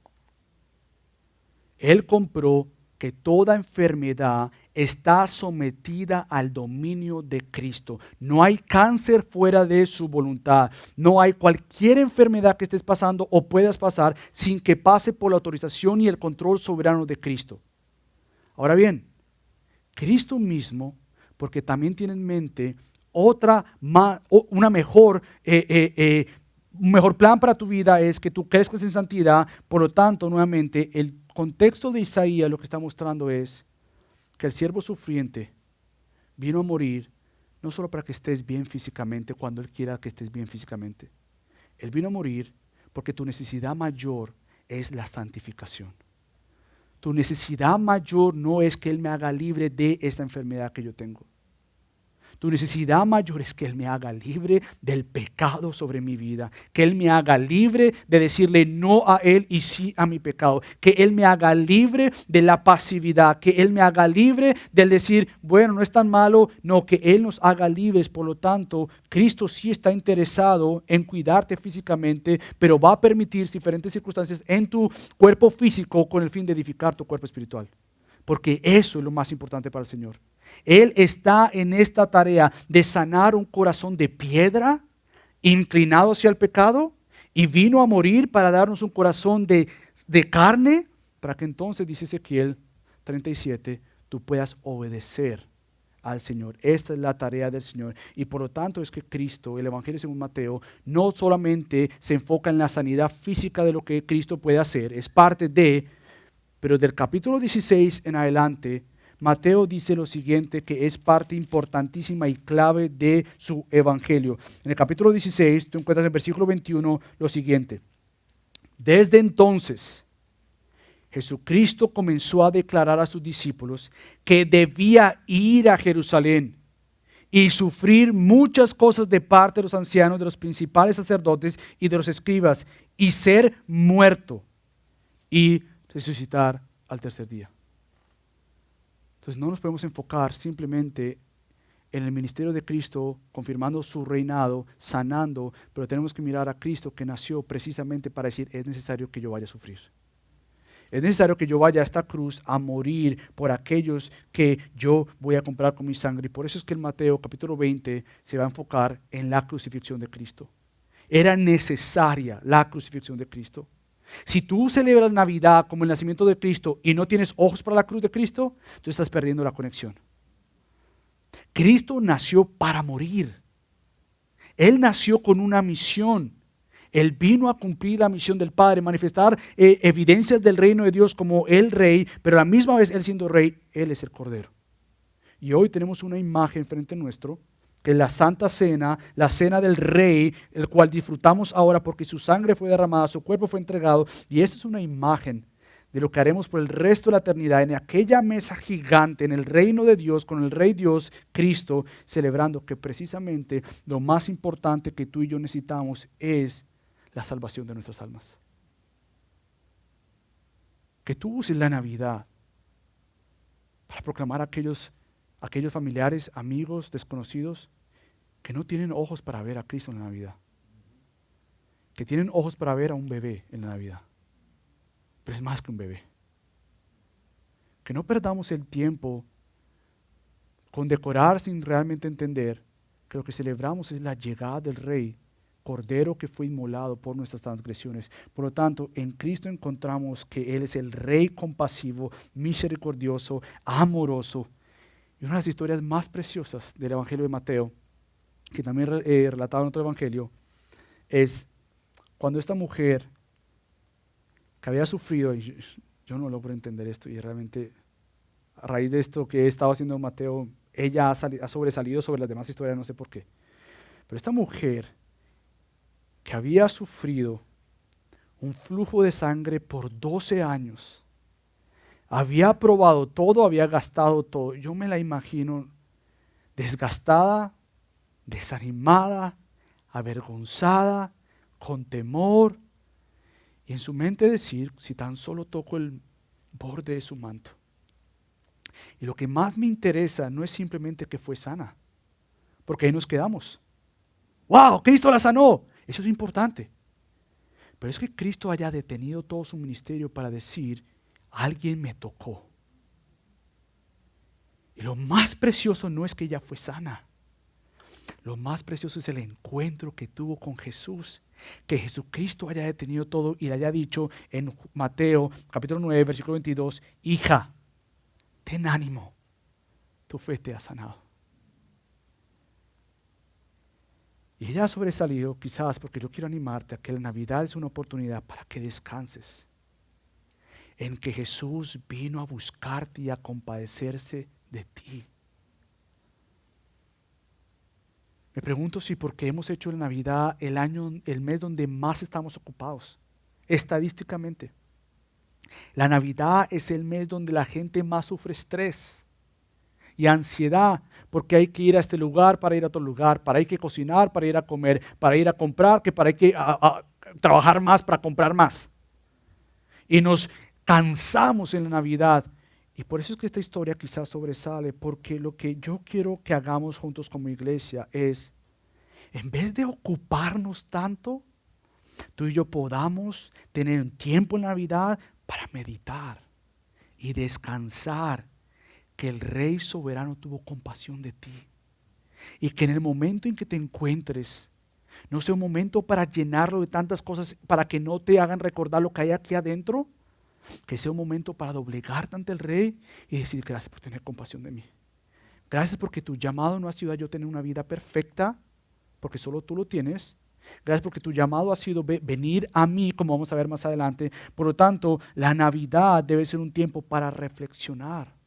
Speaker 2: Él compró que toda enfermedad está sometida al dominio de Cristo. No hay cáncer fuera de su voluntad. No hay cualquier enfermedad que estés pasando o puedas pasar sin que pase por la autorización y el control soberano de Cristo. Ahora bien, Cristo mismo, porque también tiene en mente un mejor plan para tu vida es que tú crezcas en santidad. Por lo tanto, nuevamente, el contexto de Isaías lo que está mostrando es que el siervo sufriente vino a morir no solo para que estés bien físicamente cuando Él quiera que estés bien físicamente. Él vino a morir porque tu necesidad mayor es la santificación. Tu necesidad mayor no es que Él me haga libre de esta enfermedad que yo tengo. Tu necesidad mayor es que Él me haga libre del pecado sobre mi vida, que Él me haga libre de decirle no a Él y sí a mi pecado, que Él me haga libre de la pasividad, que Él me haga libre del decir, bueno, no es tan malo, no, que Él nos haga libres. Por lo tanto, Cristo sí está interesado en cuidarte físicamente, pero va a permitir diferentes circunstancias en tu cuerpo físico con el fin de edificar tu cuerpo espiritual, porque eso es lo más importante para el Señor. Él está en esta tarea de sanar un corazón de piedra, inclinado hacia el pecado, y vino a morir para darnos un corazón de carne, para que entonces, dice Ezequiel 37, tú puedas obedecer al Señor. Esta es la tarea del Señor. Y por lo tanto es que Cristo, el Evangelio según Mateo, no solamente se enfoca en la sanidad física de lo que Cristo puede hacer, es parte de, pero del capítulo 16 en adelante, Mateo dice lo siguiente, que es parte importantísima y clave de su evangelio. En el capítulo 16, tú encuentras en el versículo 21 lo siguiente. Desde entonces, Jesucristo comenzó a declarar a sus discípulos que debía ir a Jerusalén y sufrir muchas cosas de parte de los ancianos, de los principales sacerdotes y de los escribas, y ser muerto y resucitar al tercer día. Entonces no nos podemos enfocar simplemente en el ministerio de Cristo, confirmando su reinado, sanando, pero tenemos que mirar a Cristo que nació precisamente para decir, es necesario que yo vaya a sufrir. Es necesario que yo vaya a esta cruz a morir por aquellos que yo voy a comprar con mi sangre. Y por eso es que en Mateo capítulo 20 se va a enfocar en la crucifixión de Cristo. Era necesaria la crucifixión de Cristo. Si tú celebras Navidad como el nacimiento de Cristo y no tienes ojos para la cruz de Cristo, tú estás perdiendo la conexión. Cristo nació para morir. Él nació con una misión. Él vino a cumplir la misión del Padre, manifestar evidencias del reino de Dios como el Rey, pero a la misma vez Él siendo Rey, Él es el Cordero. Y hoy tenemos una imagen frente nuestro, que es la Santa Cena, la Cena del Rey, el cual disfrutamos ahora porque su sangre fue derramada, su cuerpo fue entregado, y esta es una imagen de lo que haremos por el resto de la eternidad en aquella mesa gigante, en el reino de Dios, con el Rey Dios, Cristo, celebrando que precisamente lo más importante que tú y yo necesitamos es la salvación de nuestras almas. Que tú uses la Navidad para proclamar a aquellos familiares, amigos, desconocidos que no tienen ojos para ver a Cristo en la Navidad, que tienen ojos para ver a un bebé en la Navidad, pero es más que un bebé. Que no perdamos el tiempo con decorar sin realmente entender que lo que celebramos es la llegada del Rey, Cordero que fue inmolado por nuestras transgresiones. Por lo tanto, en Cristo encontramos que Él es el Rey compasivo, misericordioso, amoroso. Y una de las historias más preciosas del Evangelio de Mateo, que también relatado en otro Evangelio, es cuando esta mujer que había sufrido, y yo no logro entender esto, y realmente a raíz de esto que he estado haciendo Mateo, ella ha sobresalido sobre las demás historias, no sé por qué. Pero esta mujer que había sufrido un flujo de sangre por 12 años, había probado todo, había gastado todo. Yo me la imagino desgastada, desanimada, avergonzada, con temor, y en su mente decir, si tan solo toco el borde de su manto. Y lo que más me interesa no es simplemente que fue sana, porque ahí nos quedamos. ¡Wow! Cristo la sanó. Eso es importante. Pero es que Cristo haya detenido todo su ministerio para decir, alguien me tocó. Y lo más precioso no es que ella fue sana. Lo más precioso es el encuentro que tuvo con Jesús. Que Jesucristo haya detenido todo y le haya dicho en Mateo capítulo 9, versículo 22, hija, ten ánimo, tu fe te ha sanado. Y ella ha sobresalido quizás porque yo quiero animarte a que la Navidad es una oportunidad para que descanses en que Jesús vino a buscarte y a compadecerse de ti. Me pregunto si porque hemos hecho la Navidad el mes donde más estamos ocupados, estadísticamente. La Navidad es el mes donde la gente más sufre estrés y ansiedad, porque hay que ir a este lugar para ir a otro lugar, para hay que cocinar, para ir a comer, para ir a comprar, que para hay que trabajar más para comprar más. Y nos cansamos en la Navidad. Y por eso es que esta historia quizás sobresale, porque lo que yo quiero que hagamos juntos como iglesia es, en vez de ocuparnos tanto, tú y yo podamos tener un tiempo en Navidad para meditar y descansar, que el Rey soberano tuvo compasión de ti. Y que en el momento en que te encuentres, no sea un momento para llenarlo de tantas cosas, para que no te hagan recordar lo que hay aquí adentro, que sea un momento para doblegarte ante el Rey y decir gracias por tener compasión de mí. Gracias porque tu llamado no ha sido a yo tener una vida perfecta, porque solo tú lo tienes. Gracias porque tu llamado ha sido venir a mí, como vamos a ver más adelante. Por lo tanto, la Navidad debe ser un tiempo para reflexionar.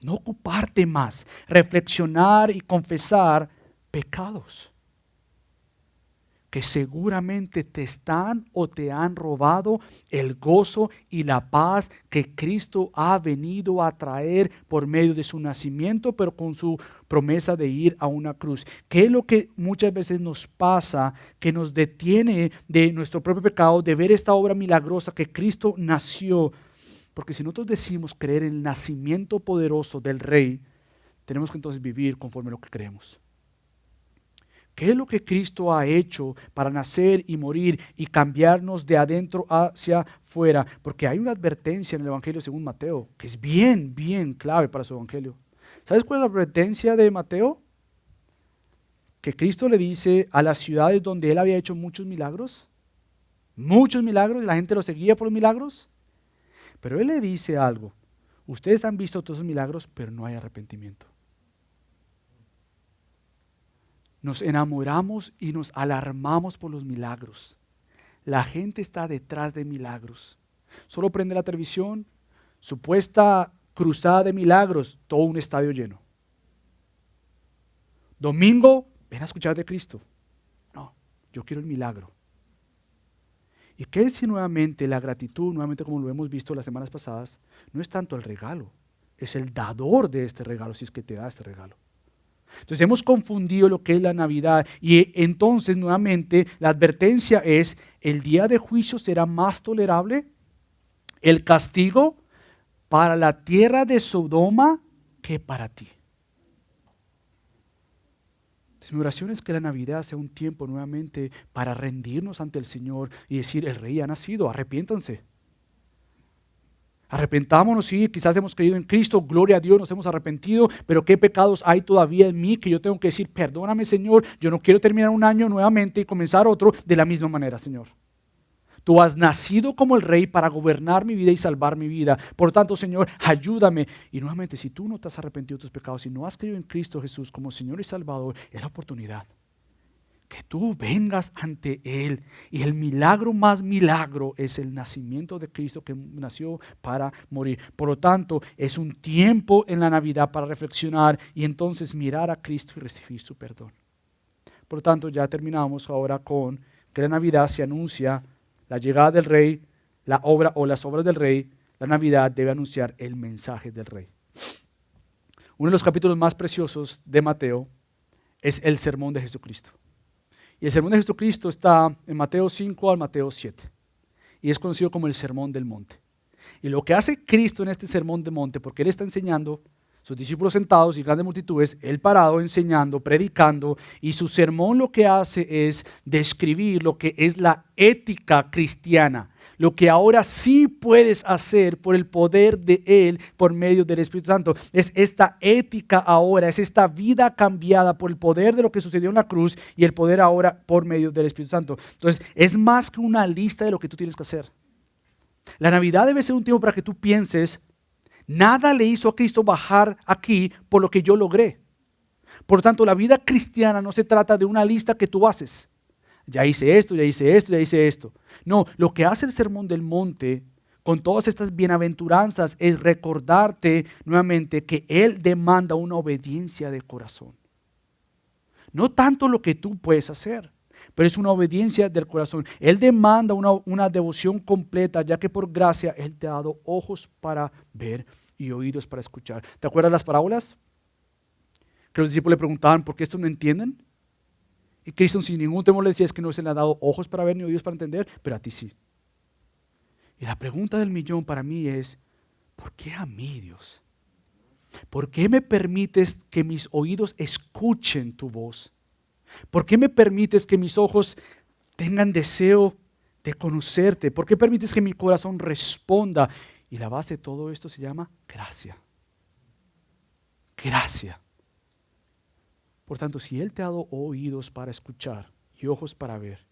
Speaker 2: No ocuparte más, reflexionar y confesar pecados que seguramente te están o te han robado el gozo y la paz que Cristo ha venido a traer por medio de su nacimiento, pero con su promesa de ir a una cruz. ¿Qué es lo que muchas veces nos pasa, que nos detiene de nuestro propio pecado, de ver esta obra milagrosa que Cristo nació? Porque si nosotros decimos creer en el nacimiento poderoso del Rey, tenemos que entonces vivir conforme a lo que creemos. ¿Qué es lo que Cristo ha hecho para nacer y morir y cambiarnos de adentro hacia afuera? Porque hay una advertencia en el Evangelio según Mateo, que es bien, bien clave para su Evangelio. ¿Sabes cuál es la advertencia de Mateo? Que Cristo le dice a las ciudades donde él había hecho muchos milagros, y la gente lo seguía por los milagros. Pero él le dice algo, ustedes han visto todos esos milagros, pero no hay arrepentimiento. Nos enamoramos y nos alarmamos por los milagros. La gente está detrás de milagros. Solo prende la televisión, supuesta cruzada de milagros, todo un estadio lleno. Domingo, ven a escuchar de Cristo. No, yo quiero el milagro. ¿Y qué es si nuevamente la gratitud, nuevamente como lo hemos visto las semanas pasadas, no es tanto el regalo, es el dador de este regalo, si es que te da este regalo? Entonces hemos confundido lo que es la Navidad y entonces nuevamente la advertencia es, el día de juicio será más tolerable, el castigo para la tierra de Sodoma que para ti. Entonces, mi oración es que la Navidad sea un tiempo nuevamente para rendirnos ante el Señor y decir, el Rey ha nacido, arrepiéntanse. Arrepentámonos, sí, quizás hemos creído en Cristo, gloria a Dios, nos hemos arrepentido, pero ¿qué pecados hay todavía en mí que yo tengo que decir, perdóname Señor, yo no quiero terminar un año nuevamente y comenzar otro de la misma manera, Señor? Tú has nacido como el Rey para gobernar mi vida y salvar mi vida. Por tanto, Señor, ayúdame. Y nuevamente, si tú no te has arrepentido de tus pecados, si no has creído en Cristo Jesús como Señor y Salvador, es la oportunidad que tú vengas ante Él. Y el milagro más milagro es el nacimiento de Cristo que nació para morir. Por lo tanto, es un tiempo en la Navidad para reflexionar y entonces mirar a Cristo y recibir su perdón. Por lo tanto, ya terminamos ahora con que la Navidad se anuncia la llegada del Rey, la obra o las obras del Rey. La Navidad debe anunciar el mensaje del Rey. Uno de los capítulos más preciosos de Mateo es el sermón de Jesucristo. Y el sermón de Jesucristo está en Mateo 5 al Mateo 7. Y es conocido como el sermón del monte. Y lo que hace Cristo en este sermón del monte, porque Él está enseñando sus discípulos sentados y grandes multitudes, él parado, enseñando, predicando, y su sermón lo que hace es describir lo que es la ética cristiana, lo que ahora sí puedes hacer por el poder de Él, por medio del Espíritu Santo. Es esta ética ahora, es esta vida cambiada por el poder de lo que sucedió en la cruz y el poder ahora por medio del Espíritu Santo. Entonces, es más que una lista de lo que tú tienes que hacer. La Navidad debe ser un tiempo para que tú pienses, nada le hizo a Cristo bajar aquí por lo que yo logré. Por lo tanto, la vida cristiana no se trata de una lista que tú haces. Ya hice esto, ya hice esto, ya hice esto. No, lo que hace el Sermón del Monte con todas estas bienaventuranzas es recordarte nuevamente que Él demanda una obediencia de corazón. No tanto lo que tú puedes hacer, pero es una obediencia del corazón. Él demanda una devoción completa, ya que por gracia Él te ha dado ojos para ver y oídos para escuchar. ¿Te acuerdas las parábolas? Que los discípulos le preguntaban, ¿por qué esto no entienden? Y Cristo sin ningún temor le decía, es que no se le ha dado ojos para ver ni oídos para entender, pero a ti sí. Y la pregunta del millón para mí es, ¿por qué a mí, Dios? ¿Por qué me permites que mis oídos escuchen tu voz? ¿Por qué me permites que mis ojos tengan deseo de conocerte? ¿Por qué permites que mi corazón responda? Y la base de todo esto se llama gracia. Gracia. Por tanto, si Él te ha dado oídos para escuchar y ojos para ver,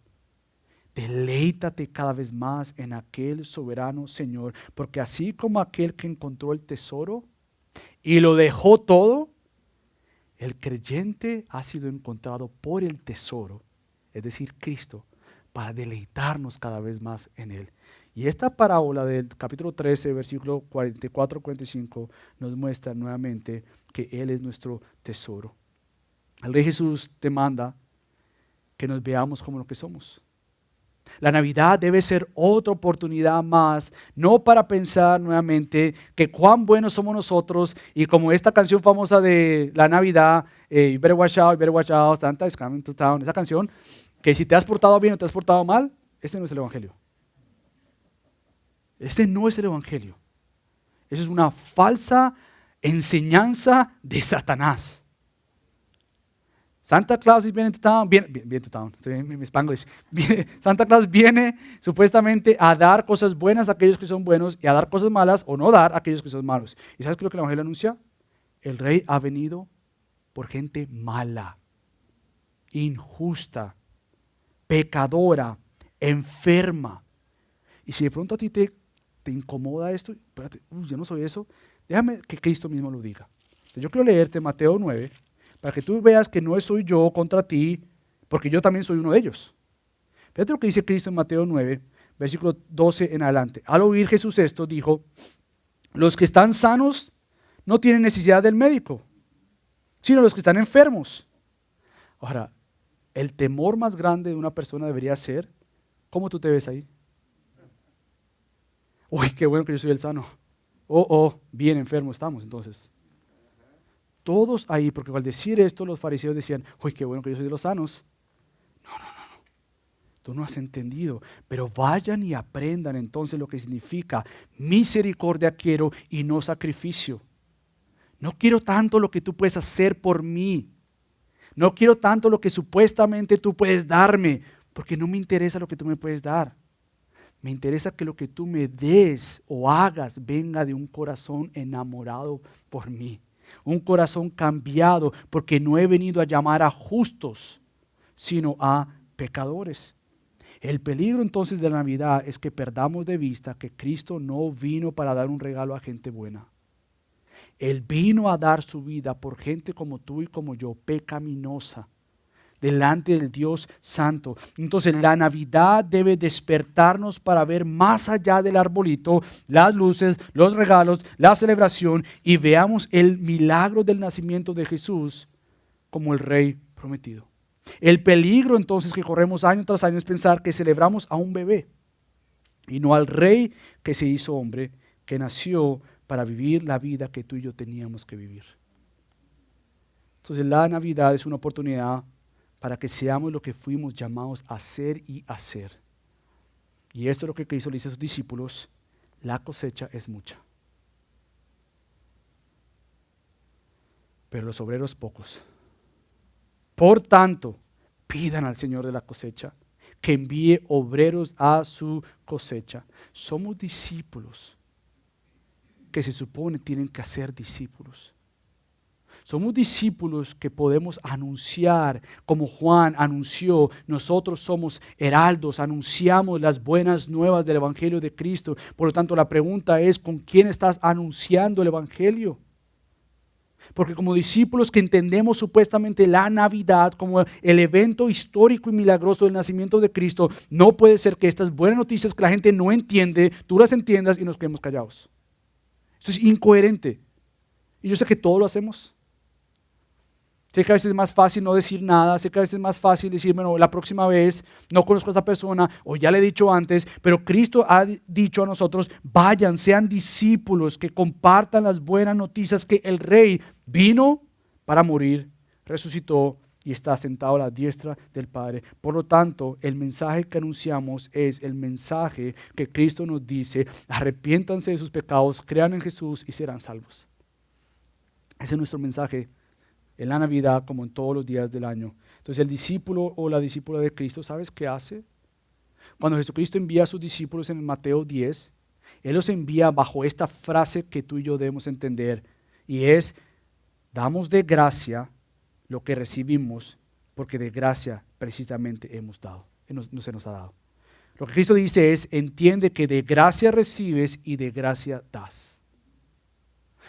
Speaker 2: deleítate cada vez más en aquel soberano Señor, porque así como aquel que encontró el tesoro y lo dejó todo, el creyente ha sido encontrado por el tesoro, es decir, Cristo, para deleitarnos cada vez más en Él. Y esta parábola del capítulo 13, versículo 44-45, nos muestra nuevamente que Él es nuestro tesoro. El Rey Jesús te manda que nos veamos como lo que somos. La Navidad debe ser otra oportunidad más, no para pensar nuevamente que cuán buenos somos nosotros y como esta canción famosa de la Navidad, you better watch out, Santa is coming to town, esa canción, que si te has portado bien o te has portado mal, ese no es el Evangelio. Este no es el Evangelio. Eso es una falsa enseñanza de Satanás. Santa Claus is coming to town, viene to town, estoy en mi Spanglish. Santa Claus viene supuestamente a dar cosas buenas a aquellos que son buenos y a dar cosas malas o no dar a aquellos que son malos. ¿Y sabes qué es lo que el Evangelio anuncia? El Rey ha venido por gente mala, injusta, pecadora, enferma. Y si de pronto a ti te incomoda esto, espérate, yo no soy eso, déjame que Cristo mismo lo diga. Entonces, yo quiero leerte Mateo 9, para que tú veas que no soy yo contra ti, porque yo también soy uno de ellos. Fíjate lo que dice Cristo en Mateo 9, versículo 12 en adelante. Al oír Jesús esto, dijo, los que están sanos no tienen necesidad del médico, sino los que están enfermos. Ahora, el temor más grande de una persona debería ser, ¿cómo tú te ves ahí? Uy, qué bueno que yo soy el sano. Bien enfermo estamos entonces. Todos ahí, porque al decir esto los fariseos decían, uy, qué bueno que yo soy de los sanos. No, tú no has entendido, pero vayan y aprendan entonces lo que significa misericordia quiero y no sacrificio. No quiero tanto lo que tú puedes hacer por mí, no quiero tanto lo que supuestamente tú puedes darme, porque no me interesa lo que tú me puedes dar. Me interesa que lo que tú me des o hagas venga de un corazón enamorado por mí. Un corazón cambiado, porque no he venido a llamar a justos, sino a pecadores. El peligro entonces de la Navidad es que perdamos de vista que Cristo no vino para dar un regalo a gente buena. Él vino a dar su vida por gente como tú y como yo, pecaminosa, delante del Dios Santo. Entonces la Navidad debe despertarnos para ver más allá del arbolito, las luces, los regalos, la celebración y veamos el milagro del nacimiento de Jesús como el Rey prometido. El peligro entonces que corremos año tras año es pensar que celebramos a un bebé y no al Rey que se hizo hombre, que nació para vivir la vida que tú y yo teníamos que vivir. Entonces la Navidad es una oportunidad para que seamos lo que fuimos llamados a ser y hacer. Y esto es lo que Cristo le dice a sus discípulos, la cosecha es mucha. pero los obreros pocos. Por tanto, pidan al Señor de la cosecha que envíe obreros a su cosecha. Somos discípulos que se supone tienen que hacer discípulos. Somos discípulos que podemos anunciar, como Juan anunció. Nosotros somos heraldos, anunciamos las buenas nuevas del Evangelio de Cristo. Por lo tanto, la pregunta es, ¿con quién estás anunciando el Evangelio? Porque como discípulos que entendemos supuestamente la Navidad como el evento histórico y milagroso del nacimiento de Cristo, no puede ser que estas buenas noticias que la gente no entiende, tú las entiendas y nos quedemos callados. Eso es incoherente. Y yo sé que todos lo hacemos. Sé que a veces es más fácil no decir nada, sé que a veces es más fácil decir, bueno, la próxima vez no conozco a esta persona o ya le he dicho antes, pero Cristo ha dicho a nosotros, vayan, sean discípulos, que compartan las buenas noticias que el Rey vino para morir, resucitó y está sentado a la diestra del Padre. Por lo tanto, el mensaje que anunciamos es el mensaje que Cristo nos dice, arrepiéntanse de sus pecados, crean en Jesús y serán salvos. Ese es nuestro mensaje en la Navidad como en todos los días del año. Entonces el discípulo o la discípula de Cristo, ¿sabes qué hace? Cuando Jesucristo envía a sus discípulos en Mateo 10, Él los envía bajo esta frase que tú y yo debemos entender, y es, damos de gracia lo que recibimos, porque de gracia precisamente hemos dado, no se nos ha dado. Lo que Cristo dice es, entiende que de gracia recibes y de gracia das.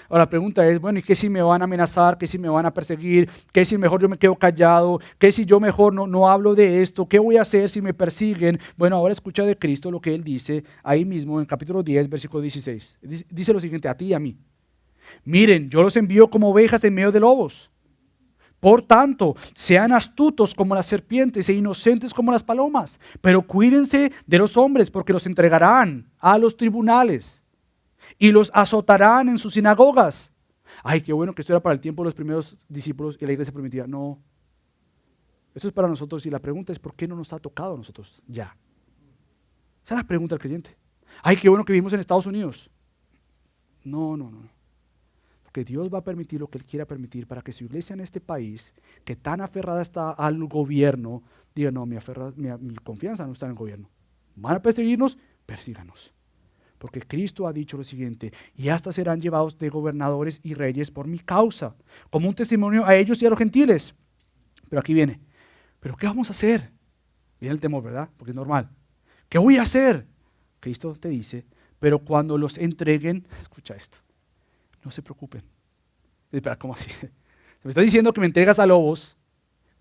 Speaker 2: Ahora la pregunta es, bueno, ¿y qué si me van a amenazar? ¿Qué si me van a perseguir? ¿Qué si mejor yo me quedo callado? ¿Qué si yo mejor no hablo de esto? ¿Qué voy a hacer si me persiguen? Bueno, ahora escucha de Cristo lo que Él dice ahí mismo en capítulo 10, versículo 16. Dice lo siguiente a ti y a mí. Miren, yo los envío como ovejas en medio de lobos. Por tanto, sean astutos como las serpientes e inocentes como las palomas. Pero cuídense de los hombres porque los entregarán a los tribunales y los azotarán en sus sinagogas. Ay, qué bueno que esto era para el tiempo de los primeros discípulos y la iglesia primitiva. No, esto es para nosotros y la pregunta es, ¿por qué no nos ha tocado a nosotros ya? Esa es la pregunta del creyente. Ay, qué bueno que vivimos en Estados Unidos. No. Porque Dios va a permitir lo que Él quiera permitir para que su iglesia en este país, que tan aferrada está al gobierno, diga, no, mi confianza no está en el gobierno. Van a perseguirnos, persíganos. Porque Cristo ha dicho lo siguiente, y hasta serán llevados de gobernadores y reyes por mi causa, como un testimonio a ellos y a los gentiles. Pero aquí viene, ¿pero qué vamos a hacer? Viene el temor, ¿verdad? Porque es normal. ¿Qué voy a hacer? Cristo te dice, pero cuando los entreguen, escucha esto, no se preocupen. Espera, ¿cómo así? Me está diciendo que me entregas a lobos,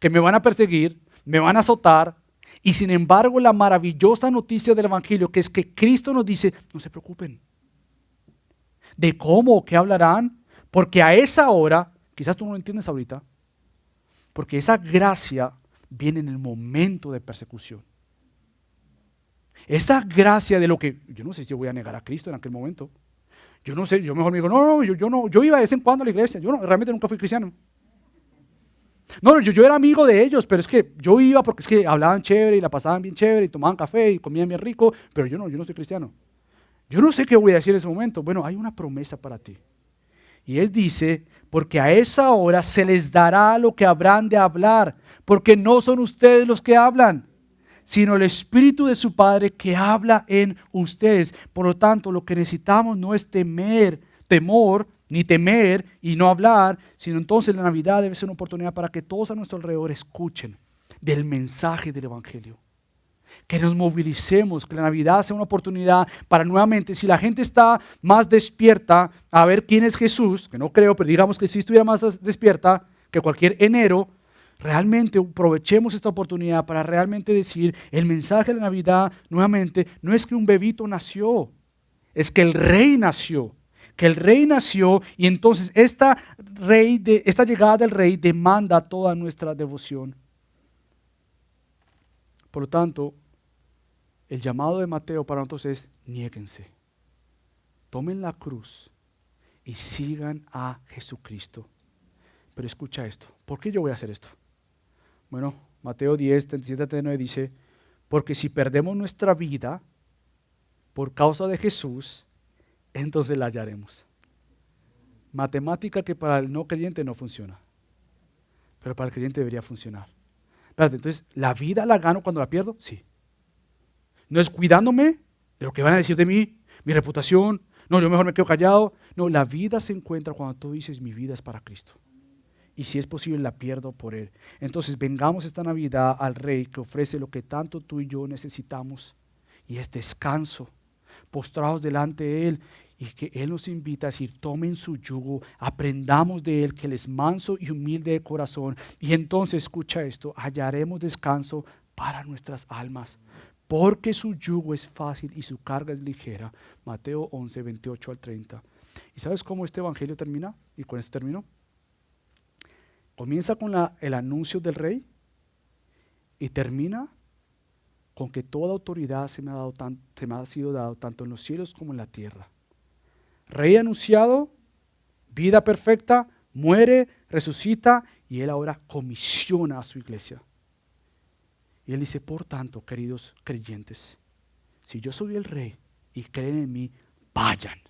Speaker 2: que me van a perseguir, me van a azotar, y sin embargo la maravillosa noticia del Evangelio, que es que Cristo nos dice, no se preocupen. ¿De cómo? ¿Qué hablarán? Porque a esa hora, quizás tú no lo entiendes ahorita, porque esa gracia viene en el momento de persecución. Esa gracia de lo que, yo no sé si yo voy a negar a Cristo en aquel momento. Yo no sé, yo mejor me digo, yo iba de vez en cuando a la iglesia, realmente nunca fui cristiano. No, yo era amigo de ellos, pero es que yo iba porque es que hablaban chévere y la pasaban bien chévere y tomaban café y comían bien rico, pero yo no soy cristiano. Yo no sé qué voy a decir en ese momento. Bueno, hay una promesa para ti. Y Él dice, porque a esa hora se les dará lo que habrán de hablar, porque no son ustedes los que hablan, sino el Espíritu de su Padre que habla en ustedes. Por lo tanto, lo que necesitamos no es temor, ni temer y no hablar, sino entonces la Navidad debe ser una oportunidad para que todos a nuestro alrededor escuchen del mensaje del Evangelio. Que nos movilicemos, que la Navidad sea una oportunidad para nuevamente, si la gente está más despierta a ver quién es Jesús, que no creo, pero digamos que si estuviera más despierta que cualquier enero, realmente aprovechemos esta oportunidad para realmente decir el mensaje de la Navidad nuevamente, no es que un bebito nació, es que el Rey nació. Que el Rey nació y entonces esta llegada del Rey demanda toda nuestra devoción. Por lo tanto, el llamado de Mateo para nosotros es niéguense, tomen la cruz y sigan a Jesucristo. Pero escucha esto, ¿por qué yo voy a hacer esto? Bueno, Mateo 10, 37, 39 dice, porque si perdemos nuestra vida por causa de Jesús, entonces la hallaremos. Matemática que para el no creyente no funciona, pero para el creyente debería funcionar. Espérate, entonces, ¿la vida la gano cuando la pierdo? Sí. No es cuidándome de lo que van a decir de mí, mi reputación. No, yo mejor me quedo callado. No, la vida se encuentra cuando tú dices, mi vida es para Cristo. Y si es posible, la pierdo por Él. Entonces, vengamos esta Navidad al Rey que ofrece lo que tanto tú y yo necesitamos. Y es descanso, postrados delante de Él. Y que Él nos invita a decir, tomen su yugo, aprendamos de Él, que Él es manso y humilde de corazón. Y entonces, escucha esto, hallaremos descanso para nuestras almas. Porque su yugo es fácil y su carga es ligera. Mateo 11, 28 al 30. ¿Y sabes cómo este evangelio termina? Y con esto termino. Comienza con el anuncio del rey y termina con que toda autoridad se me ha sido dado tanto en los cielos como en la tierra. Rey anunciado, vida perfecta, muere, resucita y Él ahora comisiona a su iglesia. Y Él dice, por tanto, queridos creyentes, si yo soy el Rey y creen en mí, vayan.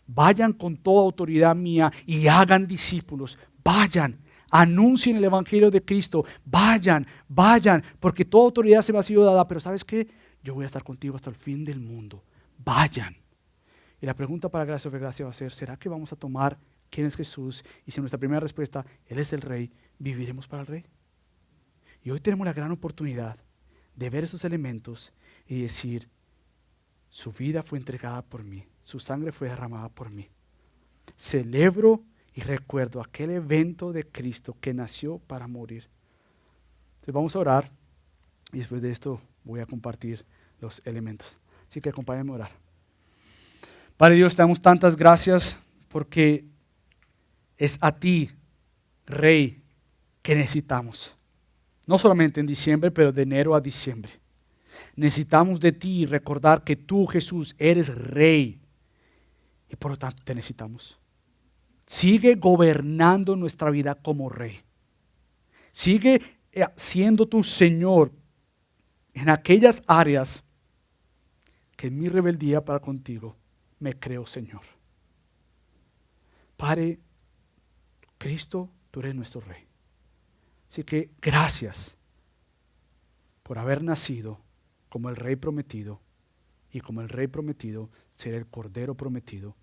Speaker 2: Vayan con toda autoridad mía y hagan discípulos. Vayan, anuncien el Evangelio de Cristo. Vayan, porque toda autoridad se me ha sido dada. Pero ¿sabes qué? Yo voy a estar contigo hasta el fin del mundo. Vayan. Y la pregunta para Gracia sobre Gracia va a ser, ¿será que vamos a tomar quién es Jesús? Y si nuestra primera respuesta, Él es el Rey, ¿viviremos para el Rey? Y hoy tenemos la gran oportunidad de ver esos elementos y decir, su vida fue entregada por mí, su sangre fue derramada por mí. Celebro y recuerdo aquel evento de Cristo que nació para morir. Entonces vamos a orar y después de esto voy a compartir los elementos. Así que acompáñenme a orar. Padre Dios, te damos tantas gracias porque es a ti, Rey, que necesitamos. No solamente en diciembre, pero de enero a diciembre. Necesitamos de ti recordar que tú, Jesús, eres Rey y por lo tanto te necesitamos. Sigue gobernando nuestra vida como Rey. Sigue siendo tu Señor en aquellas áreas que en mi rebeldía para contigo me creo Señor. Padre, Cristo, tú eres nuestro Rey. Así que gracias por haber nacido como el Rey prometido y como el Rey prometido ser el Cordero prometido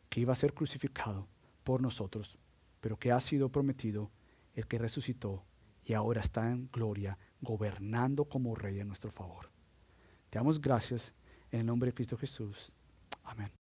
Speaker 2: que iba a ser crucificado por nosotros, pero que ha sido prometido el que resucitó y ahora está en gloria gobernando como Rey a nuestro favor. Te damos gracias en el nombre de Cristo Jesús. Amén.